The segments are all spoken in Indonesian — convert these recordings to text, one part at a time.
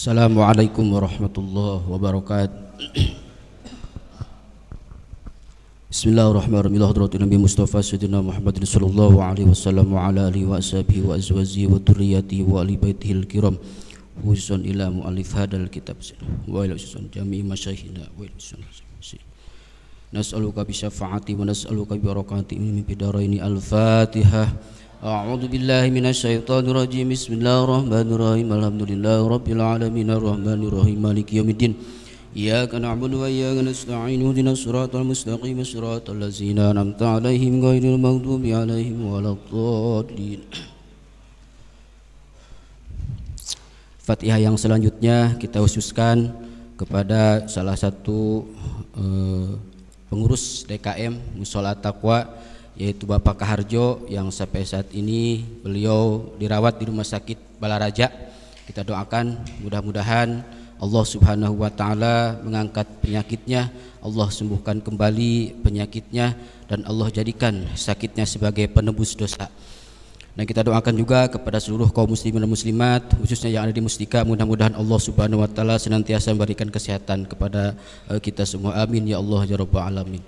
Assalamualaikum warahmatullahi wabarakatuh. Bismillahirrahmanirrahim. Hadratin Nabi Mustafa Sayyidina Muhammadin sallallahu alaihi wasallam wa ala alihi wa ashabihi wa azwajihi wa dzurriyyatihi wa ali baitihil kiram. Khususan ila muallif hadal kitab wa ila khususan jami'i masyayikhina wa ila khususan nas'aluka bi syafaati wa nas'aluka bi barakati min bidaraini al-Fatihah. A'udzu billahi minasyaitonir rajim. Bismillahirrahmanirrahim. Alhamdulillahi rabbil alamin arrahmanir rahim maliki yaumiddin. Iyyaka na'budu wa iyyaka nasta'in. Ihdinas siratal mustaqim siratal ladzina an'amta 'alaihim ghairil maghdubi 'alaihim waladdallin. Fatihah yang selanjutnya kita khususkan kepada salah satu pengurus DKM Mushola Taqwa, yaitu Bapak Kaharjo, yang sampai saat ini beliau dirawat di Rumah Sakit Balaraja. Kita doakan mudah-mudahan Allah Subhanahu wa Ta'ala mengangkat penyakitnya, Allah sembuhkan kembali penyakitnya, dan Allah jadikan sakitnya sebagai penebus dosa. Dan kita doakan juga kepada seluruh kaum muslimin dan muslimat, khususnya yang ada di Mustika, mudah-mudahan Allah Subhanahu wa Ta'ala senantiasa memberikan kesehatan kepada kita semua. Amin ya Allah ya Rabbal alamin.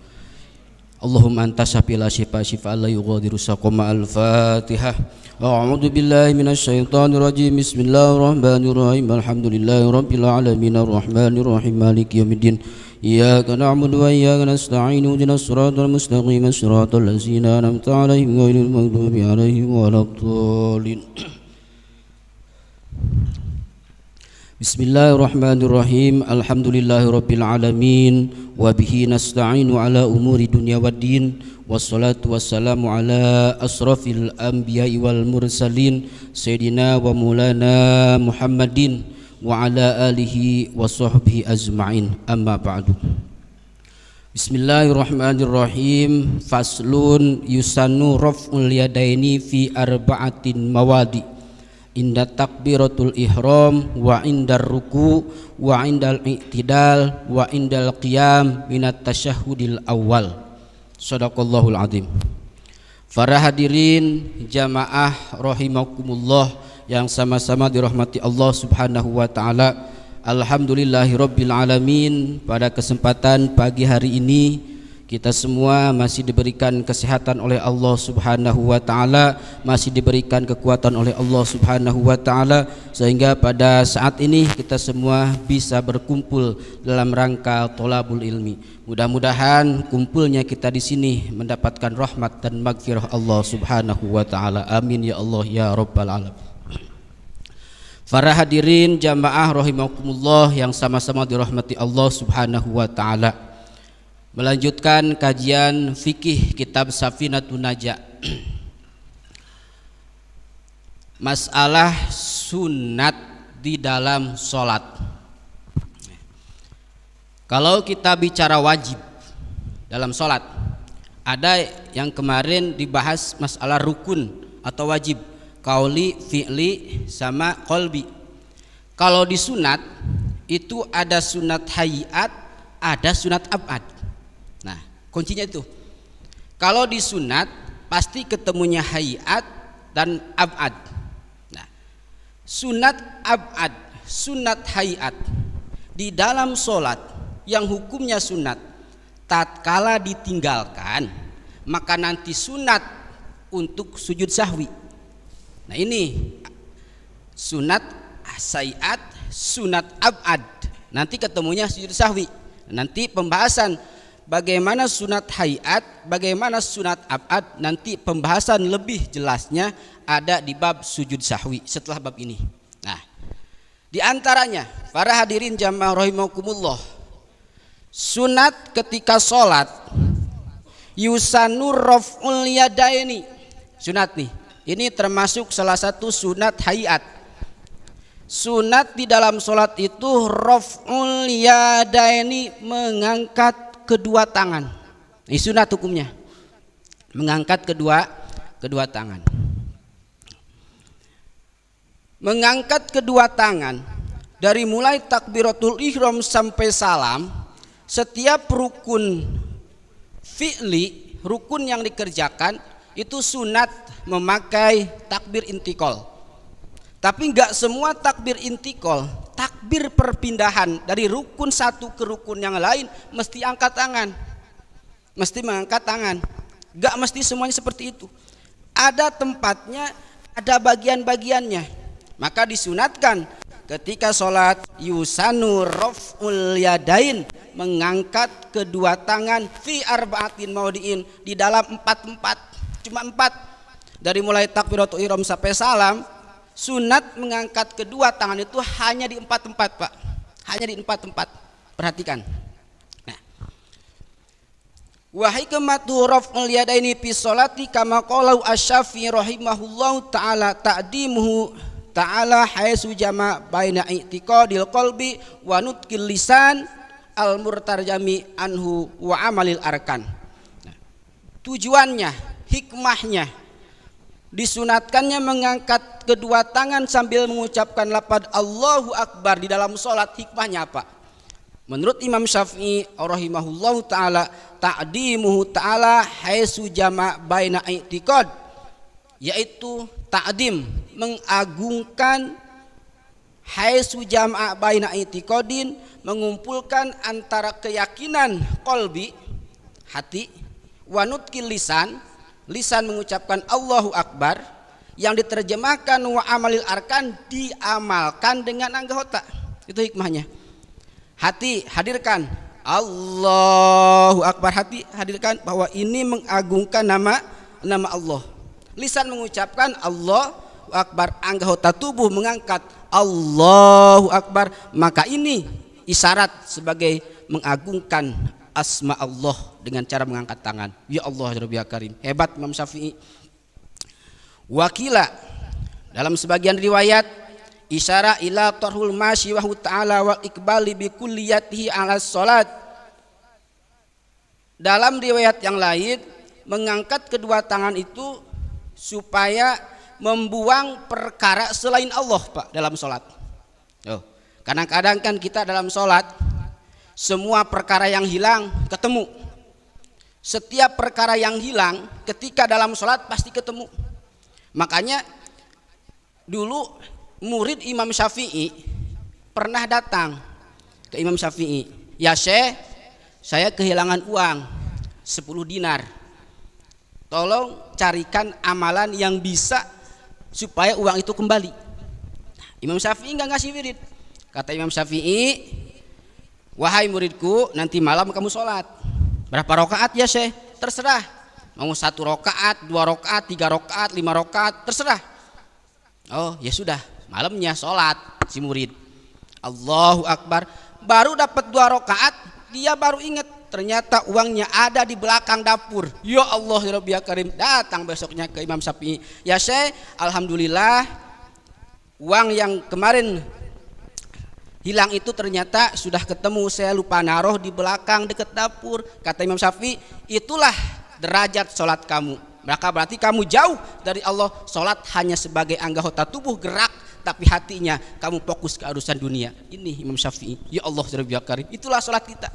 Allahumma anta syafi la syifa syifa la yughadiru saqama. Al-Fatihah. A'udzu billahi minasyaitonir rajim. Bismillahirrahmanirrahim. Alhamdulillahi rabbil alamin arrahmanir rahim maliki yaumiddin. Iyyaka na'budu wa iyyaka nasta'in. Ihdinas siratal mustaqim siratal ladzina an'amta 'alaihim ghairil maghdubi 'alaihim waladdallin. Bismillahirrahmanirrahim. Alhamdulillahirabbil alamin wa bihi nasta'inu ala umuri dunya waddin. Wassalatu wassalamu ala asrafil anbiya'i wal mursalin sayyidina wa maulana Muhammadin wa ala alihi wa sahbihi ajma'in. Amma ba'du. Bismillahirrahmanirrahim. Faslun yusannu raf'ul yadaini fi arba'atin mawadi. Inda takbiratul ihram wa indar ruku wa indal i'tidal wa indal qiyam minat tasyahudil awal. Sadaqallahul azim. Para hadirin jamaah rahimakumullah yang sama-sama dirahmati Allah Subhanahu wa Ta'ala. Alhamdulillahirabbil alamin. Pada kesempatan pagi hari ini kita semua masih diberikan kesehatan oleh Allah Subhanahu wa Ta'ala, masih diberikan kekuatan oleh Allah Subhanahu wa Ta'ala, sehingga pada saat ini kita semua bisa berkumpul dalam rangka tholabul ilmi. Mudah-mudahan kumpulnya kita di sini mendapatkan rahmat dan maghfirah Allah Subhanahu wa Ta'ala. Amin ya Allah ya Rabbal alamin. Para hadirin jamaah rahimakumullah yang sama-sama dirahmati Allah Subhanahu wa Ta'ala. Melanjutkan kajian fikih kitab Safinatun Najah. Masalah sunat di dalam sholat. Kalau kita bicara wajib dalam sholat, ada yang kemarin dibahas masalah rukun atau wajib, qauli, fi'li, sama qalbi. Kalau di sunat itu ada sunat hayat, ada sunat abad. Nah, kuncinya itu. Kalau di sunat pasti ketemunya hayat dan abad. Nah, sunat abad, sunat hayat di dalam sholat yang hukumnya sunat, tatkala ditinggalkan maka nanti sunat untuk sujud sahwi. Nah, ini sunat hayat, sunat abad, nanti ketemunya sujud sahwi. Nanti pembahasan bagaimana sunat hayat, bagaimana sunat abad, nanti pembahasan lebih jelasnya ada di bab sujud sahwi setelah bab ini. Nah, di antaranya para hadirin jamaah rahimakumullah, sunat ketika sholat yusanur raf'ul yadaini. Sunat nih, ini termasuk salah satu sunat hayat. Sunat di dalam sholat itu raf'ul yadaini, mengangkat kedua tangan. Ini sunat hukumnya, mengangkat kedua tangan. Mengangkat kedua tangan dari mulai takbiratul ihram sampai salam. Setiap rukun fi'li, rukun yang dikerjakan itu sunat memakai takbir intikal. Tapi enggak semua takbir intikal takbir perpindahan dari rukun satu ke rukun yang lain mesti angkat tangan, mesti mengangkat tangan. Gak mesti semuanya seperti itu. Ada tempatnya, ada bagian-bagiannya. Maka disunatkan ketika sholat yusanu raf'ul yadain, mengangkat kedua tangan fi arba'atin maudiin, di dalam 4 tempat, cuma 4. Dari mulai takbiratul ihram sampai salam, sunat mengangkat kedua tangan itu hanya di 4 tempat, Pak. Hanya di 4 tempat. Perhatikan. Nah, wa hikmatu raf'ul yadaini fi sholati kama qala asy-Syafi'i rahimahullahu taala ta'dimuhu ta'ala haitsu jama baina i'tiqadil qalbi wa nutqil lisan al murtarjami anhu wa amalil arkan. Nah, tujuannya, hikmahnya, disunatkannya mengangkat kedua tangan sambil mengucapkan lafaz Allahu Akbar di dalam sholat. Hikmahnya apa? Menurut Imam Syafi'i rahimahullahu taala, ta'dimuhu ta'ala haitsu jama baina i'tiqad, yaitu ta'dim, mengagungkan, haitsu jama baina i'tiqadin, mengumpulkan antara keyakinan qalbi, hati, wa nutqil lisan, lisan mengucapkan Allahu Akbar, yang diterjemahkan wa amalil arkan, diamalkan dengan anggota. Itu hikmahnya. Hati hadirkan Allahu Akbar, hati hadirkan bahwa ini mengagungkan nama Allah. Lisan mengucapkan Allahu Akbar, anggota tubuh mengangkat Allahu Akbar, maka ini isyarat sebagai mengagungkan asma Allah dengan cara mengangkat tangan. Ya Allah ya Rabbi ya Karim. Hebat Imam Syafi'i. Wakila, dalam sebagian riwayat, isyara ila tarhul masyi wa ta'ala wa iqbali bi kulliyatihi ala salat. Dalam riwayat yang lain, mengangkat kedua tangan itu supaya membuang perkara selain Allah, Pak, dalam salat. Kadang-kadang kan kita dalam salat semua perkara yang hilang ketemu. Setiap perkara yang hilang ketika dalam sholat pasti ketemu. Makanya dulu murid Imam Syafi'i pernah datang ke Imam Syafi'i, ya Syekh, saya kehilangan uang 10 dinar, tolong carikan amalan yang bisa supaya uang itu kembali. Imam Syafi'i nggak ngasih wirid. Kata Imam Syafi'i, wahai muridku, nanti malam kamu sholat berapa rakaat ya Syekh? Terserah, mau 1 rakaat, 2 rakaat, 3 rakaat, 5 rakaat, terserah. Oh ya sudah, malamnya sholat si murid Allahu Akbar, baru dapat 2 rakaat, dia baru ingat ternyata uangnya ada di belakang dapur. Ya Allah ya Rabbi ya Karim. Datang besoknya ke Imam Syafi'i, ya Syekh, alhamdulillah uang yang kemarin hilang itu ternyata sudah ketemu, saya lupa naruh di belakang dekat dapur. Kata Imam Syafi'i, itulah derajat sholat kamu. Maka berarti kamu jauh dari Allah. Sholat hanya sebagai anggota tubuh gerak, tapi hatinya kamu fokus ke urusan dunia. Ini Imam Syafi'i. Ya Allah ya Karim. Itulah sholat kita.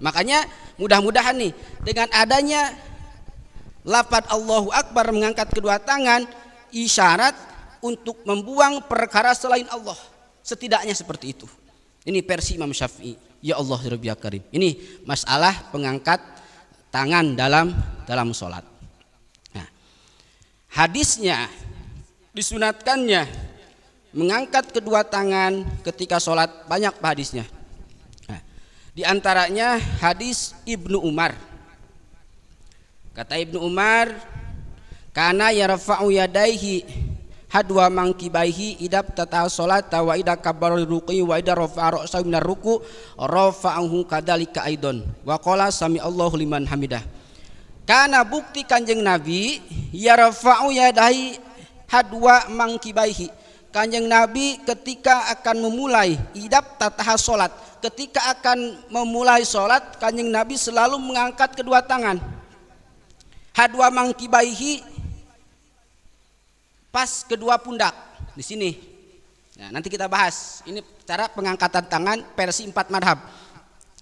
Makanya mudah-mudahan nih, dengan adanya lafaz Allahu Akbar, mengangkat kedua tangan, isyarat untuk membuang perkara selain Allah. Setidaknya seperti itu. Ini versi Imam Syafi'i. Ya Allah ya Rabbi ya Karim. Ini masalah pengangkat tangan dalam sholat. Nah, hadisnya disunatkannya mengangkat kedua tangan ketika sholat, banyak hadisnya. Nah, di antaranya hadis Ibnu Umar. Kata Ibnu Umar, kana yarfa'u yadaihi hadwa mangkibaihi idab tata sholata wa idha kabbarul ruqi wa idha rafa'a ra'sahu minar ruku rafa'ahu kadzalika aidon wa qala sami Allahu liman hamidah. Karena bukti Kanjeng Nabi yarfa'u yadahi hadwa mangkibaihi, Kanjeng Nabi ketika akan memulai idab tata sholat, ketika akan memulai sholat, Kanjeng Nabi selalu mengangkat kedua tangan. Hadwa mangkibaihi, pas kedua pundak di sini. Nah, nanti kita bahas. Ini cara pengangkatan tangan versi 4 madhab.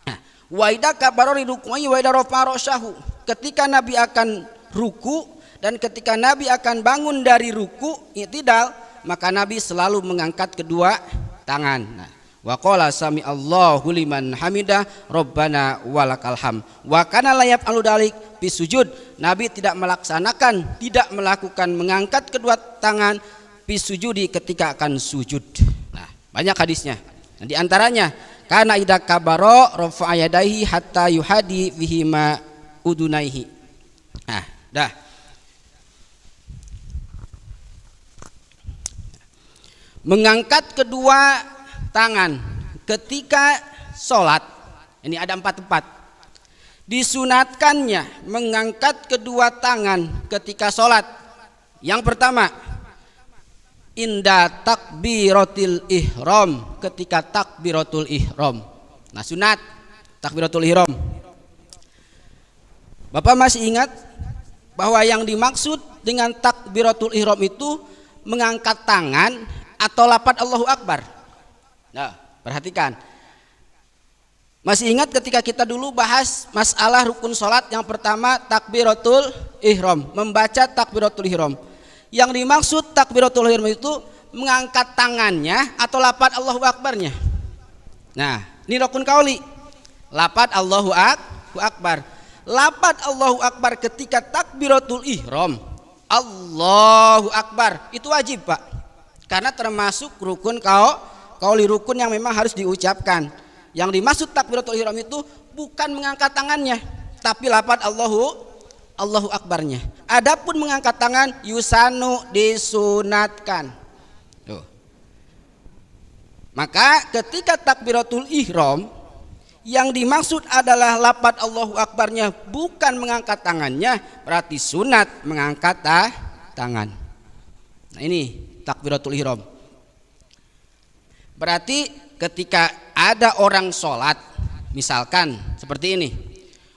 Nah, wa idza kabara ruku'i wa idza rafa'a ra'sahu, ketika Nabi akan ruku dan ketika Nabi akan bangun dari ruku i'tidal, maka Nabi selalu mengangkat kedua tangan. Nah, wa qala sami Allahu liman hamidah rabbana walakal ham. Wa kana la yaf'alu dzalik fi sujud. Nabi tidak melaksanakan, tidak melakukan mengangkat kedua tangan fi sujudi ketika akan sujud. Nah, banyak hadisnya. Nah, di antaranya kana idza kabaro rafa'a yadayhi hatta yuhadi fihi ma udunaihi. Nah, dah. Mengangkat kedua tangan ketika sholat, ini ada 4 tempat. Disunatkannya mengangkat kedua tangan ketika sholat. Yang pertama, inda takbiratul ihram, ketika takbiratul ihram. Nah, sunat takbiratul ihram. Bapak masih ingat bahwa yang dimaksud dengan takbiratul ihram itu mengangkat tangan atau lafaz Allahu Akbar? Nah, perhatikan. Masih ingat ketika kita dulu bahas masalah rukun sholat, yang pertama takbiratul ihram, membaca takbiratul ihram. Yang dimaksud takbiratul ihram itu mengangkat tangannya atau lafaz Allahu Akbarnya. Nah, ini rukun qauli. Lafaz Allahu Akbar. Lafaz Allahu Akbar ketika takbiratul ihram, Allahu Akbar, itu wajib, Pak. Karena termasuk rukun qauli, rukun yang memang harus diucapkan. Yang dimaksud takbiratul ihram itu bukan mengangkat tangannya, tapi lafaz Allahu Akbarnya. Adapun mengangkat tangan yusanu, disunatkan. Tuh. Maka ketika takbiratul ihram yang dimaksud adalah lafaz Allahu Akbarnya, bukan mengangkat tangannya, berarti sunat mengangkat tangan. Nah, ini takbiratul ihram. Berarti ketika ada orang sholat, misalkan seperti ini,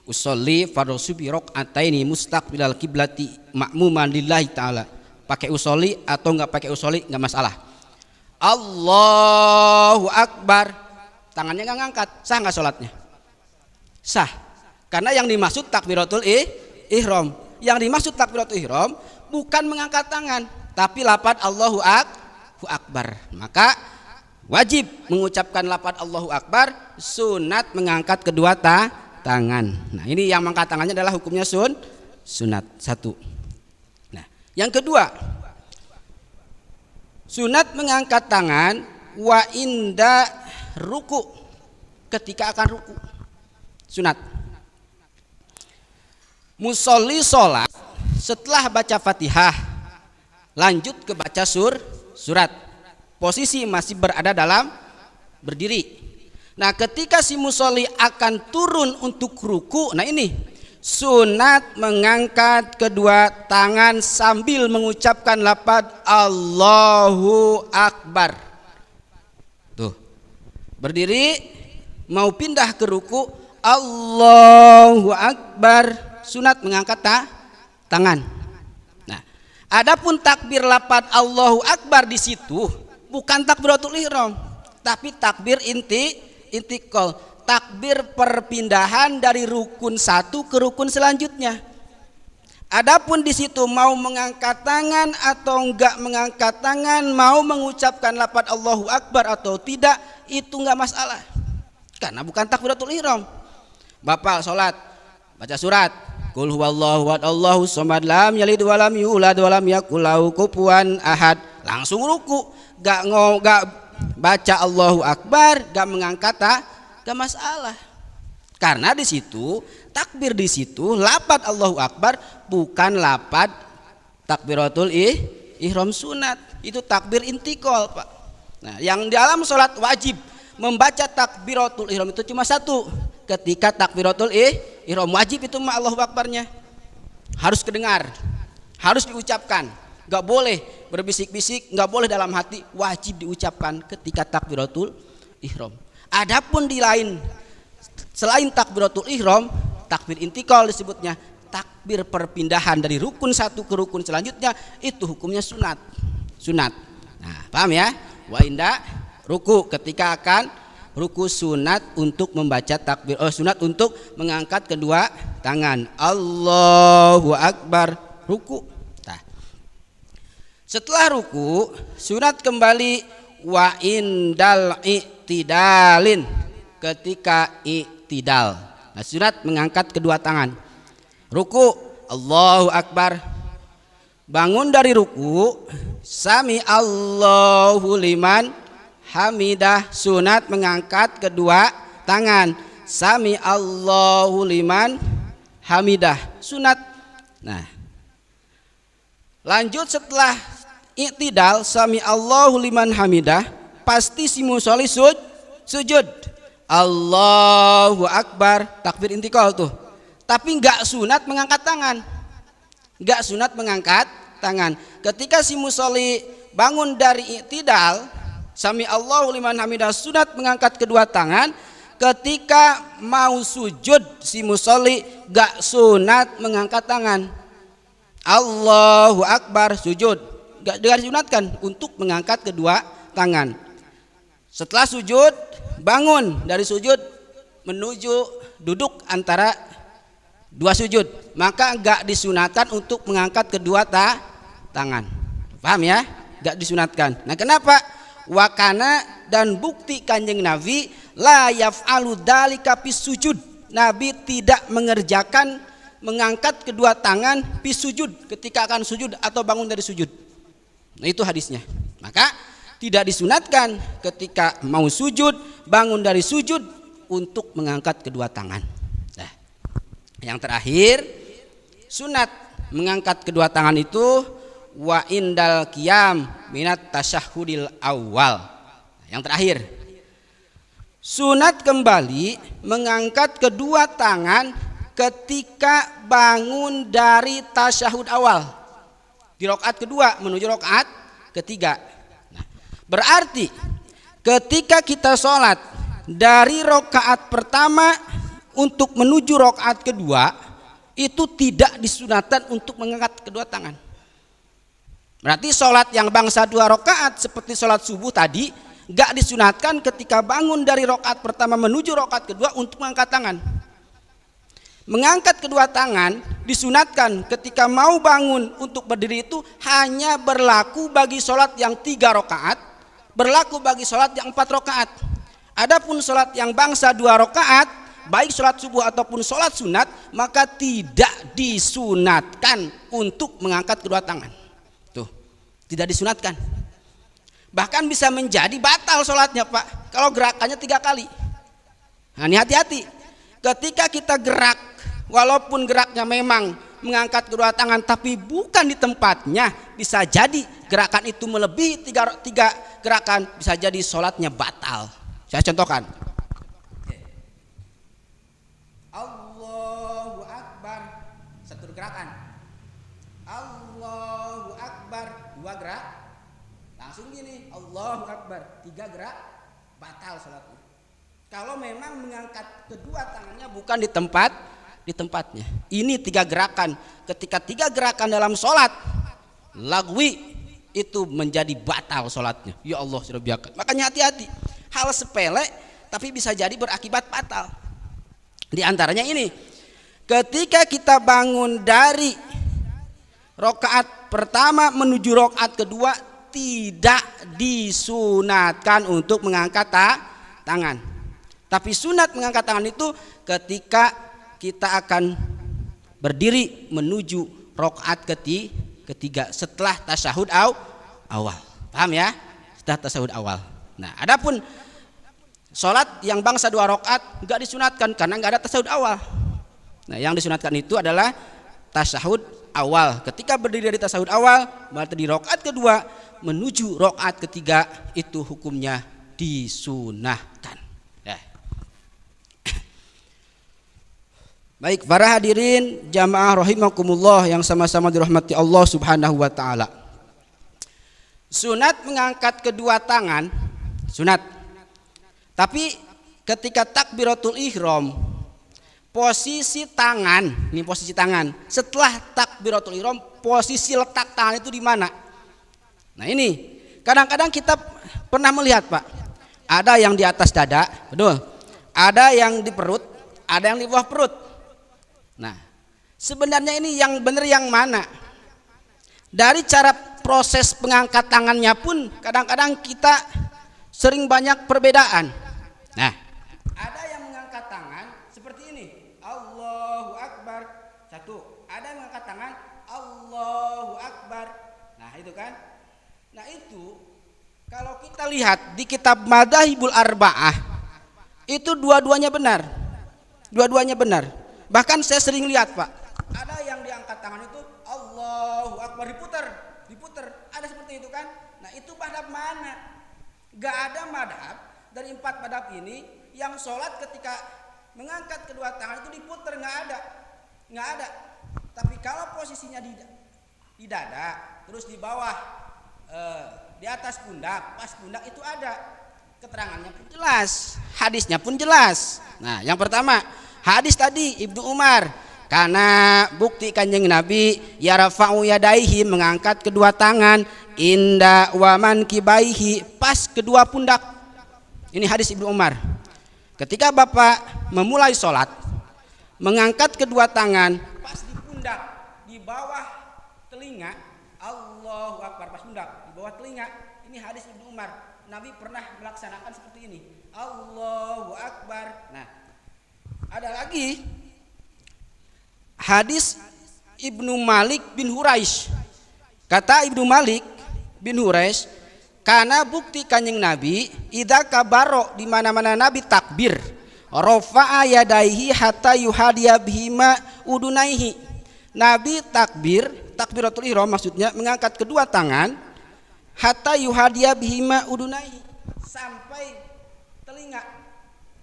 usolli fardhu subhi rakaataini mustaqbilal kiblati ma'muman lillahi ta'ala. Pakai usolli atau enggak pakai usolli enggak masalah. Allahu Akbar, tangannya enggak ngangkat, sah enggak sholatnya? Sah. Karena yang dimaksud takbiratul ihram, yang dimaksud takbiratul ihram bukan mengangkat tangan, tapi lafaz Allahu Akbar. Maka wajib mengucapkan lafaz Allahu Akbar, sunat mengangkat kedua tangan. Nah, ini yang mengangkat tangannya adalah hukumnya sunat. 1. Nah, yang kedua, sunat mengangkat tangan wa inda ruku, ketika akan ruku. Sunat. Musolli sholat setelah baca Fatihah lanjut ke baca surat. Posisi masih berada dalam berdiri. Nah, ketika si musolli akan turun untuk ruku, nah ini sunat mengangkat kedua tangan sambil mengucapkan lafaz Allahu Akbar. Tuh, berdiri mau pindah ke ruku, Allahu Akbar, sunat mengangkat tangan. Nah, adapun takbir lafaz Allahu Akbar di situ bukan takbiratul ihram, tapi takbir intikal, takbir perpindahan dari rukun satu ke rukun selanjutnya. Adapun di situ mau mengangkat tangan atau enggak mengangkat tangan, mau mengucapkan lafaz Allahu Akbar atau tidak, itu enggak masalah. Karena bukan takbiratul ihram. Bapak sholat, baca surat Qul huwallahu ahad Allahu samad lam yalid wa lam yulad wa lam yakul lahu kufuwan ahad, langsung ruku. Gak baca Allahu Akbar, gak mengangkat, gak masalah. Karena di situ takbir, di situ lafaz Allahu Akbar bukan lafaz takbiratul ihram sunat, itu takbir intikal, Pak. Nah, yang di dalam sholat wajib membaca takbiratul ihram itu cuma 1. Ketika takbiratul ihram wajib itu Allahu Akbarnya harus kedengar, harus diucapkan. Gak boleh berbisik-bisik, gak boleh dalam hati, wajib diucapkan ketika takbiratul ihram. Adapun di lain selain takbiratul ihram, takbir intikal disebutnya, takbir perpindahan dari rukun satu ke rukun selanjutnya, itu hukumnya sunat. Nah, paham ya? Wa inda ruku, ketika akan ruku sunat untuk membaca takbir, sunat untuk mengangkat kedua tangan, Allahu Akbar, ruku. Setelah ruku, sunat kembali wa indal i'tidalin, ketika i'tidal. Nah, sunat mengangkat kedua tangan. Ruku, Allahu Akbar. Bangun dari ruku, sami Allahu liman hamidah. Sunat mengangkat kedua tangan, sami Allahu liman hamidah, sunat. Nah, lanjut setelah i'tidal sami Allahu liman hamidah, pasti si musolli sujud. Allahu Akbar, takbir intikal tuh. Tapi nggak sunat mengangkat tangan. Nggak sunat mengangkat tangan. Ketika si musolli bangun dari i'tidal, sami Allahu liman hamidah, sunat mengangkat kedua tangan. Ketika mau sujud si musolli nggak sunat mengangkat tangan. Allahu Akbar, sujud. Nggak disunatkan untuk mengangkat kedua tangan. Setelah sujud, bangun dari sujud menuju duduk antara dua sujud, maka enggak disunatkan untuk mengangkat kedua tangan. Paham ya? Enggak disunatkan. Nah, kenapa? Wakana, dan bukti Kanjeng Nabi la yaf'alu dzalika fis sujud. Nabi tidak mengerjakan mengangkat kedua tangan fis sujud, ketika akan sujud atau bangun dari sujud. Nah, itu hadisnya. Maka tidak disunatkan ketika mau sujud, bangun dari sujud untuk mengangkat kedua tangan. Nah, yang terakhir, sunat mengangkat kedua tangan itu wa indal qiyam minat tasyahhudil awal. Yang terakhir, sunat kembali mengangkat kedua tangan ketika bangun dari tasyahud awal di rakaat kedua menuju rakaat ketiga. Berarti ketika kita sholat dari rakaat pertama untuk menuju rakaat kedua, itu tidak disunatkan untuk mengangkat kedua tangan. Berarti sholat yang bangsa 2 rakaat seperti sholat subuh tadi gak disunatkan ketika bangun dari rakaat pertama menuju rakaat kedua untuk mengangkat tangan. Mengangkat kedua tangan disunatkan ketika mau bangun untuk berdiri, itu hanya berlaku bagi sholat yang 3 rakaat, berlaku bagi sholat yang 4 rakaat. Adapun sholat yang bangsa 2 rakaat, baik sholat subuh ataupun sholat sunat, maka tidak disunatkan untuk mengangkat kedua tangan. Tuh, tidak disunatkan. Bahkan bisa menjadi batal sholatnya, Pak, kalau gerakannya 3 kali. Nah, ini hati-hati. Ketika kita gerak, walaupun geraknya memang mengangkat kedua tangan tapi bukan di tempatnya, bisa jadi gerakan itu melebihi 3 gerakan, bisa jadi sholatnya batal. Saya contohkan. Allahu Akbar, 1 gerakan. Allahu Akbar, 2 gerak. Langsung gini, Allahu Akbar, 3 gerak, batal sholatnya. Kalau memang mengangkat kedua tangannya bukan di tempatnya. Ini 3 gerakan. Ketika 3 gerakan dalam sholat lagwi, itu menjadi batal sholatnya. Ya Allah, sudah biarkan. Makanya hati-hati. Hal sepele tapi bisa jadi berakibat fatal. Di antaranya ini, ketika kita bangun dari rakaat pertama menuju rakaat kedua, tidak disunatkan untuk mengangkat tangan. Tapi sunat mengangkat tangan itu ketika kita akan berdiri menuju rakaat ketiga setelah tasyahud awal. Paham ya? Setelah tasyahud awal. Nah, adapun sholat yang bangsa 2 rakaat enggak disunatkan karena enggak ada tasyahud awal. Nah, yang disunatkan itu adalah tasyahud awal. Ketika berdiri dari tasyahud awal, berarti di rakaat kedua menuju rakaat ketiga, itu hukumnya disunahkan. Baik, para hadirin jamaah rahimakumullah yang sama-sama dirahmati Allah Subhanahu wa taala. Sunat mengangkat kedua tangan, sunat. Tapi ketika takbiratul ihram, posisi tangan, ini posisi tangan. Setelah takbiratul ihram, posisi letak tangan itu di mana? Nah, ini kadang-kadang kita pernah melihat, Pak. Ada yang di atas dada, betul. Ada yang di perut, ada yang di bawah perut. Nah, sebenarnya ini yang benar yang mana? Dari cara proses pengangkat tangannya pun kadang-kadang kita sering banyak perbedaan. Nah, ada yang mengangkat tangan seperti ini, Allahu Akbar. Satu, ada yang mengangkat tangan Allahu Akbar. Nah, itu kan. Nah, itu kalau kita lihat di kitab Madzhabul Arba'ah, itu dua-duanya benar. Dua-duanya benar. Bahkan saya sering lihat, Pak, ada yang diangkat tangan itu Allahu Akbar, diputer. Ada seperti itu kan? Nah, itu madhab mana? Gak ada madhab dari 4 madhab ini yang sholat ketika mengangkat kedua tangan itu diputer, nggak ada. Tapi kalau posisinya di dada, terus di bawah, di atas pundak, pas pundak, itu ada keterangannya pun jelas, hadisnya pun jelas. Nah, yang pertama hadis tadi Ibnu Umar, karena bukti kanjeng Nabi yarfa'u yadaihi, mengangkat kedua tangan, inda waman kibaihi, pas kedua pundak. Ini hadis Ibnu Umar. Ketika Bapak memulai sholat, mengangkat kedua tangan pas di pundak, di bawah telinga, Allahu Akbar, pas pundak, di bawah telinga. Ini hadis Ibnu Umar. Nabi pernah melaksanakan seperti ini, Allahu Akbar. Nah, ada lagi hadis Ibnu Malik bin Huraish. Kata Ibnu Malik bin Huraish, karena bukti kanjeng Nabi idza kabaro, di mana-mana Nabi takbir, rafa'a yadaihi hatta yuhadiya bihima udunaihi. Nabi takbiratul ihram, maksudnya mengangkat kedua tangan, hatta yuhadiya bihima udunaihi, sampai telinga.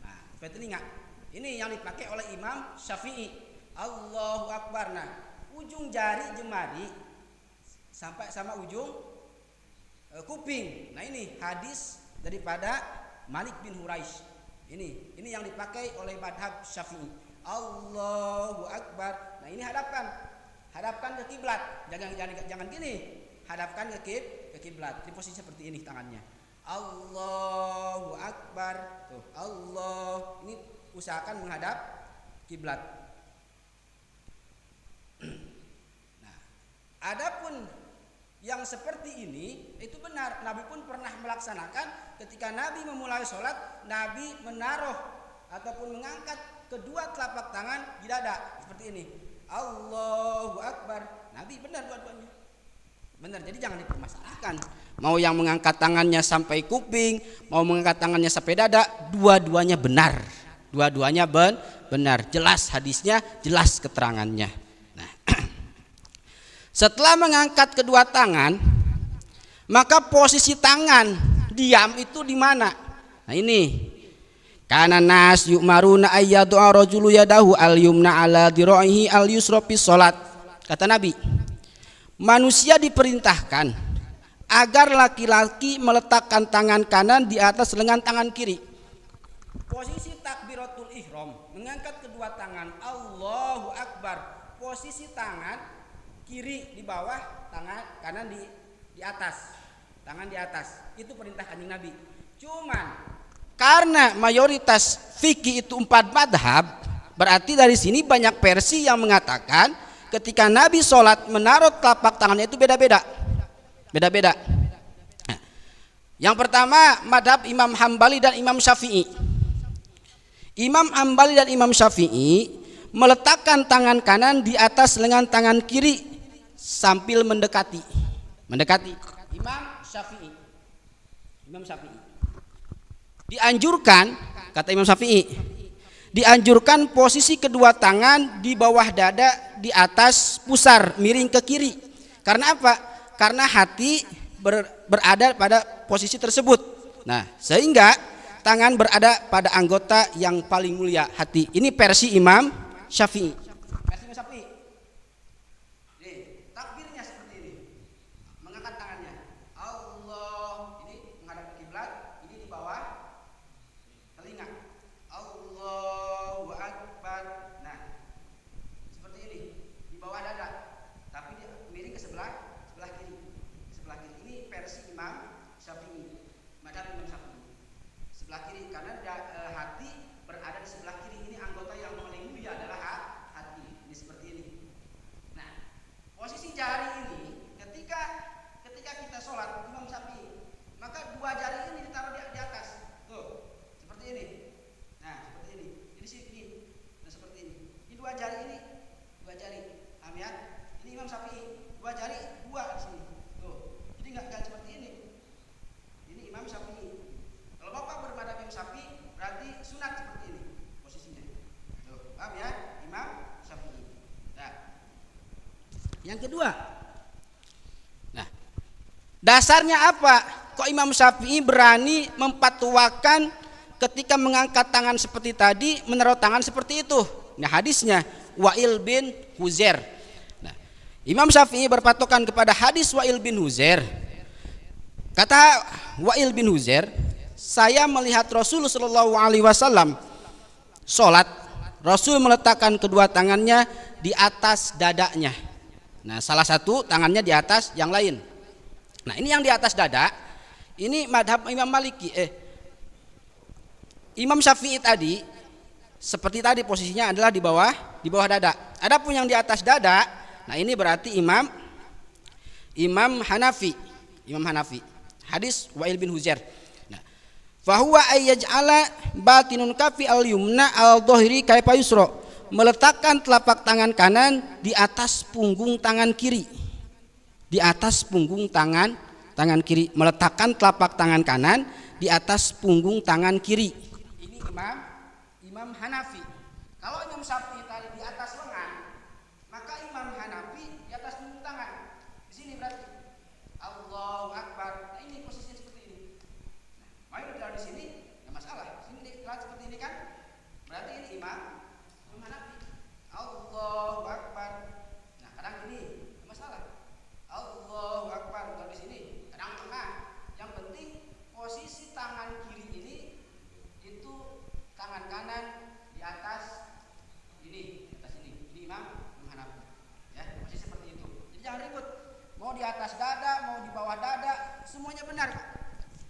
Nah, sampai telinga. Ini yang dipakai oleh Imam Syafi'i. Allahu Akbar. Nah, ujung jari jemari sampai sama ujung kuping. Nah, ini hadis daripada Malik bin Huraish. Ini yang dipakai oleh madhab Syafi'i. Allahu Akbar. Nah, ini hadapkan ke kiblat. Jangan gini. Hadapkan ke kiblat. Di posisi seperti ini tangannya. Allahu Akbar. Tuh, Allah. Ini usahakan menghadap kiblat. Nah, adapun yang seperti ini itu benar, Nabi pun pernah melaksanakan. Ketika Nabi memulai sholat, Nabi menaruh ataupun mengangkat kedua telapak tangan di dada seperti ini, Allahu Akbar. Nabi benar dua-duanya benar, jadi jangan dipermasalahkan. Mau yang mengangkat tangannya sampai kuping, mau mengangkat tangannya sampai dada, dua-duanya benar. Dua-duanya benar, jelas hadisnya, jelas keterangannya. Nah, setelah mengangkat kedua tangan, maka posisi tangan diam itu di mana? Nah, ini kana nas yu'maruna ayyadu rajulu yadahu al-yumna ala diraihi al-yusra fi salat. Kata Nabi, manusia diperintahkan agar laki-laki meletakkan tangan kanan di atas lengan tangan kiri. Posisi takbiratul ihram, mengangkat kedua tangan, Allahu Akbar. Posisi tangan kiri di bawah, tangan kanan di atas. Tangan di atas. Itu perintah kanjeng Nabi. Cuman karena mayoritas fikih itu 4 madhab, berarti dari sini banyak versi yang mengatakan ketika Nabi sholat menaruh telapak tangannya itu beda-beda. Nah, yang pertama madhab Imam Hambali dan Imam Syafi'i. Imam Hambali dan Imam Syafi'i meletakkan tangan kanan di atas lengan tangan kiri sambil mendekati Imam Syafi'i. Dianjurkan, kata Imam Syafi'i, dianjurkan posisi kedua tangan di bawah dada, di atas pusar, miring ke kiri. Karena apa? Karena hati berada pada posisi tersebut. Nah, sehingga tangan berada pada anggota yang paling mulia, hati. Ini versi Imam Syafi'i. Versi Imam Syafi'i. Nih, takbirnya seperti ini. Mengangkat tangannya. Allah, ini menghadap kiblat, ini di bawah telinga. Allahu Akbar. Nah, seperti ini. Di bawah dada. Tapi dia miring ke sebelah kiri. Ini versi Imam Syafi'i. Madhab Imam Syafi'i. Sebelah kiri, karena hati berada di sebelah kiri. Ini anggota yang paling mulia adalah hati. Ini seperti ini. Nah, posisi jari ini ketika kita sholat Imam Syafi'i, maka 2 jari ini ditaruh di atas. Tuh, seperti ini. Imam Syafi'i, dua jari dua di sini. Tuh. Jadi enggak seperti ini. Ini Imam Syafi'i. Kalau Bapak bermadhab Imam Syafi'i berarti sunat seperti ini posisinya. Tuh, paham ya? Imam Syafi'i. Nah. Yang kedua. Nah, dasarnya apa? Kok Imam Syafi'i berani memfatwakan ketika mengangkat tangan seperti tadi, menaruh tangan seperti itu? Nah, hadisnya Wa'il bin Huzair. Nah, Imam Syafi'i berpatokan kepada hadis Wa'il bin Huzair. Kata Wa'il bin Huzair, saya melihat Rasulullah Shallallahu Alaihi Wasallam sholat. Rasul meletakkan kedua tangannya di atas dadanya. Nah, salah satu tangannya di atas yang lain. Nah, ini yang di atas dada. Ini madhab Imam Maliki. Imam Syafi'i tadi seperti tadi posisinya adalah di bawah dada. Adapun yang di atas dada, nah ini berarti Imam Hanafi. Hadis Wa'il bin Huzair. Nah, fahuwa ayyaj'ala batinun kafi al-yumna al-dhahiri kaifa yusra. Meletakkan telapak tangan kanan di atas punggung tangan kiri. Di atas punggung tangan kiri. Meletakkan telapak tangan kanan di atas punggung tangan kiri. Ini Imam Hanafi. Kalau Imam Syafi'i tadi di atas lengan, maka Imam Hanafi di atas punggung tangan. Di sini berarti Allahu Akbar. Nah, ini posisinya seperti ini. Nah, mau di sini enggak masalah. Sini telat seperti ini kan? Berarti ini Imam Hanafi. Allahu Akbar. Nah, kadang ini enggak masalah. Allahu Akbar. Kalau di sini kadang tengah. Yang penting posisi tangan kiri ini itu tangan kanan di atas ini. Ini Imam Hanafi. Ya, masih seperti itu. Jadi jangan ribut. Mau di atas dada, mau di bawah dada, semuanya benar.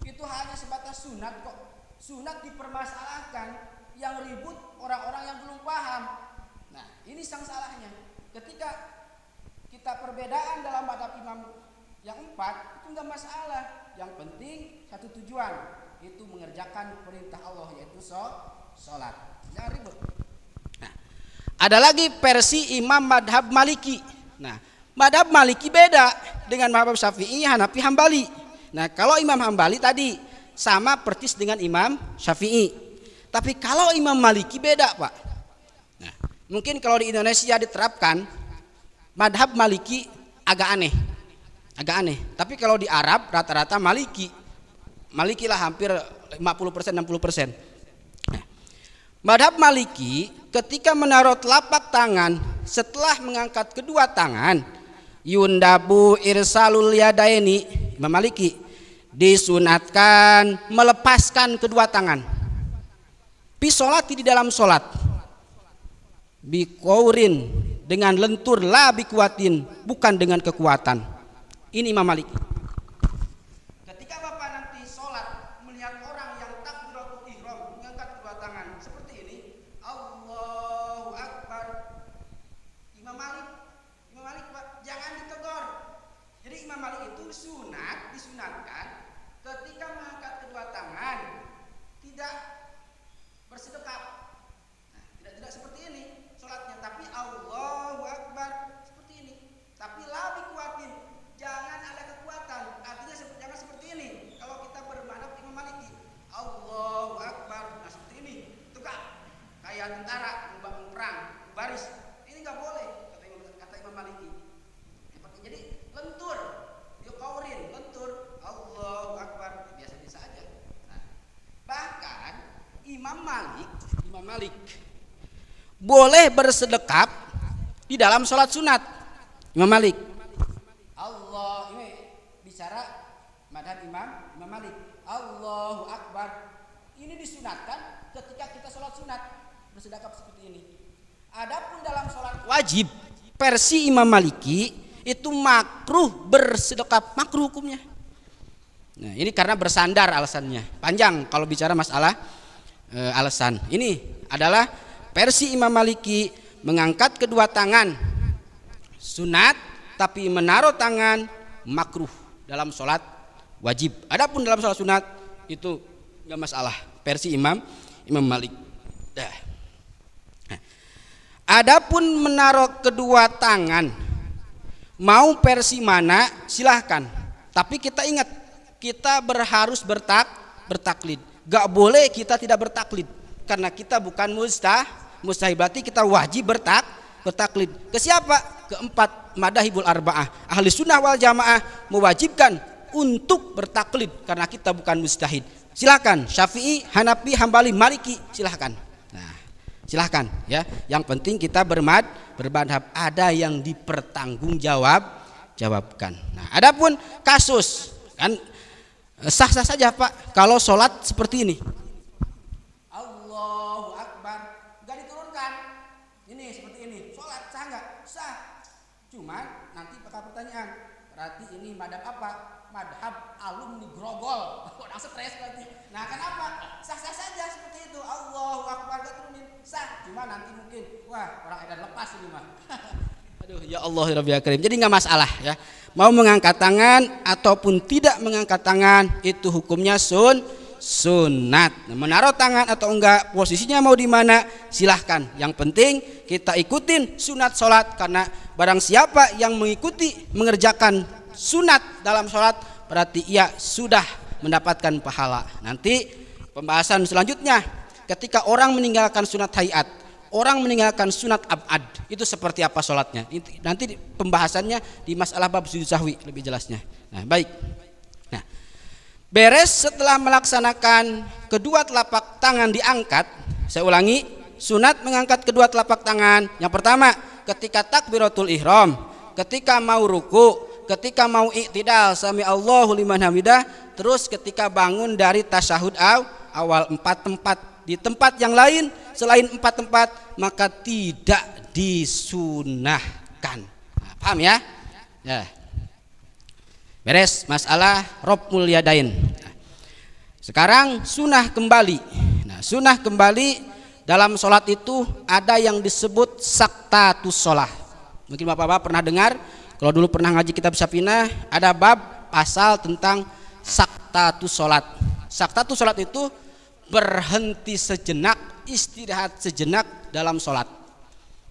Itu hanya sebatas sunat kok. Sunat dipermasalahkan, yang ribut orang-orang yang belum paham. Nah, ini sang salahnya. Ketika kita perbedaan dalam madhab imam yang 4 itu enggak masalah. Yang penting satu tujuan, itu mengerjakan perintah Allah, yaitu sholat. Jangan ribut. Nah, ada lagi versi Imam madhab Maliki. Nah, madhab Maliki beda dengan madhab Syafi'i, Hanafi, Hambali. Nah, kalau Imam Hambali tadi sama persis dengan Imam Syafi'i. Tapi kalau Imam Maliki beda, Pak. Nah, mungkin kalau di Indonesia diterapkan madhab Maliki agak aneh. Tapi kalau di Arab rata-rata Maliki lah hampir 50%, 60%. Nah, madhab Maliki ketika menaruh telapak tangan setelah mengangkat kedua tangan, yundabu irsalul yadaini, Imam Maliki disunatkan melepaskan kedua tangan. Bisolati di dalam solat, biqaurin dengan lentur, la bikuatin bukan dengan kekuatan. Ini Imam Maliki. Ketika Bapak nanti sholat melihat orang yang takbiratul ihram mengangkat kedua tangan seperti ini, Allahu Akbar. Imam Malik Pak, jangan ditegur. Jadi Imam Malik itu disunatkan ketika mengangkat kedua tangan tidak bersedekap. Nah, tidak seperti ini sholatnya, tapi Allahu Akbar seperti ini. Tapi la bikuatin, jangan ada kekuatan. Artinya jangan seperti ini. Kalau kita bermadhab Imam Maliki, Allahu Akbar, nah seperti ini, tegak kayak tentara membangun perang baris. Ini nggak boleh kata Imam Maliki. Jadi lentur, yuqaurin, lentur, Allahu Akbar, biasa-biasa aja. Nah, bahkan Imam Malik boleh bersedekap di dalam sholat sunat. Imam Malik. Allah, ini bicara madhab Imam Malik. Allahu Akbar. Ini disunatkan ketika kita sholat sunat, bersedekap seperti ini. Adapun dalam sholat wajib versi Imam Maliki itu makruh bersedekap, makruh hukumnya. Nah, ini karena bersandar alasannya. Panjang kalau bicara masalah alasan. Ini adalah versi Imam Maliki, mengangkat kedua tangan sunat, tapi menaruh tangan makruh dalam sholat wajib. Adapun dalam sholat sunat itu nggak masalah, versi Imam Malik. Adapun menaruh kedua tangan Mau versi mana silahkan. Tapi kita ingat, kita harus bertaklid. Gak boleh kita tidak bertaklid. Karena kita bukan mustahil, berarti kita wajib bertaklid. Ke siapa? Keempat madahibul arba'ah. Ahli sunnah wal jamaah mewajibkan untuk bertaklid karena kita bukan mustahid. Silakan Syafi'i, Hanafi, Hambali, Maliki, silakan. Nah, silakan ya. Yang penting kita bermadhab, ada yang dipertanggungjawabkan. Nah, adapun kasus kan sah-sah saja Pak kalau sholat seperti ini. Allahu Akbar, enggak diturunkan. Ini seperti ini. Sholat sah enggak? Sah. Cuman nanti bakal pertanyaan, berarti ini madhab apa? Madhab alumni grogol. Orang stres berarti. Nah, kenapa? Sah-sah saja seperti itu. Allahu Akbar, enggak turunin. Sah. Cuma nanti mungkin wah, orang edan lepas ini mah. Aduh, ya Allah ya Rabbi Karim. Jadi enggak masalah ya. Mau mengangkat tangan ataupun tidak mengangkat tangan itu hukumnya sunat. Menaruh tangan atau enggak, posisinya mau di mana silahkan. Yang penting kita ikutin sunat sholat, karena barang siapa yang mengikuti mengerjakan sunat dalam sholat berarti ia sudah mendapatkan pahala. Nanti pembahasan selanjutnya ketika orang meninggalkan sunat hayat, orang meninggalkan sunat abad, itu seperti apa sholatnya. Nanti pembahasannya di masalah bab sujud sahwi lebih jelasnya. Nah, baik. Nah, beres setelah melaksanakan kedua telapak tangan diangkat. Saya ulangi, sunat mengangkat kedua telapak tangan. Yang pertama ketika takbiratul ihram, ketika mau ruku, ketika mau i'tidal sami Allahu liman hamidah, terus ketika bangun dari tasyahud awal. 4 tempat. Di tempat yang lain selain 4 tempat maka tidak disunahkan. Nah, paham ya? Ya. Beres masalah raf'ul yadain. Nah, sekarang sunnah kembali. Nah, sunnah kembali dalam sholat itu ada yang disebut saktatus sholah. Mungkin bapak-bapak pernah dengar, kalau dulu pernah ngaji kitab Safinah, ada bab pasal tentang saktatus sholat. Saktatus sholat itu berhenti sejenak, istirahat sejenak dalam sholat.